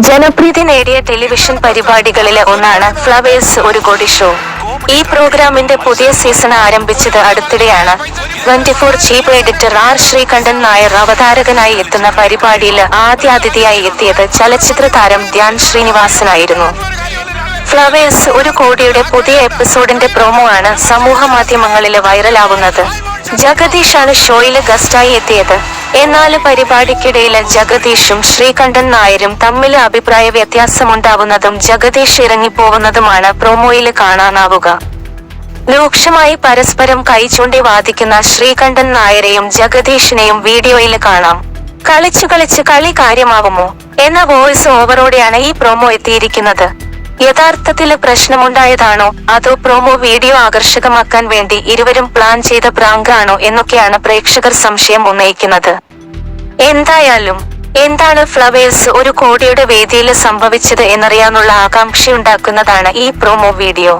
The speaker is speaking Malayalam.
ജനപ്രീതി നേടിയ ടെലിവിഷൻ പരിപാടികളിലെ ഒന്നാണ് ഫ്ലവേഴ്സ് ഒരു കോടി ഷോ. ഈ പ്രോഗ്രാമിന്റെ പുതിയ സീസൺ ആരംഭിച്ചത് അടുത്തിടെയാണ്. 24 chief editor R Sreekandan Nair അവതാരകനായി എത്തുന്ന പരിപാടിയിൽ ആദ്യാതിഥിയായി എത്തിയത് ചലച്ചിത്ര താരം ധ്യാൻ ശ്രീനിവാസനായിരുന്നു. ഫ്ലവേഴ്സ് ഒരു കോടിയുടെ പുതിയ എപ്പിസോഡിന്റെ പ്രൊമോ ആണ് സമൂഹ മാധ്യമങ്ങളിൽ വൈറലാവുന്നത്. ജഗദീഷാണ് ഷോയില് ഗസ്റ്റായി എത്തിയത്. എന്നാൽ പരിപാടിക്കിടയിൽ ജഗദീഷും ശ്രീകണ്ഠൻ നായരും തമ്മിൽ അഭിപ്രായ വ്യത്യാസമുണ്ടാവുന്നതും ജഗദീഷ് ഇറങ്ങിപ്പോവുന്നതുമാണ് പ്രൊമോയിൽ കാണാനാവുക. രൂക്ഷമായി പരസ്പരം കൈചൂണ്ടി വാദിക്കുന്ന ശ്രീകണ്ഠൻ നായരെയും ജഗദീഷിനെയും വീഡിയോയിൽ കാണാം. കളിച്ച് കളി കാര്യമാവുമോ എന്ന വോയിസ് ഓവറോടെയാണ് ഈ പ്രൊമോ എത്തിയിരിക്കുന്നത്. യഥാർത്ഥത്തിൽ പ്രശ്നമുണ്ടായതാണോ അതോ പ്രൊമോ വീഡിയോ ആകർഷകമാക്കാൻ വേണ്ടി ഇരുവരും പ്ലാൻ ചെയ്ത പ്രാങ്ക് ആണോ എന്നൊക്കെയാണ് പ്രേക്ഷകർ സംശയം ഉന്നയിക്കുന്നത്. എന്തായാലും എന്താണ് ഫ്ലവേഴ്സ് ഒരു കോടിയുടെ വേദിയിൽ സംഭവിച്ചത് എന്നറിയാനുള്ള ആകാംക്ഷയുണ്ടാക്കുന്നതാണ് ഈ പ്രൊമോ വീഡിയോ.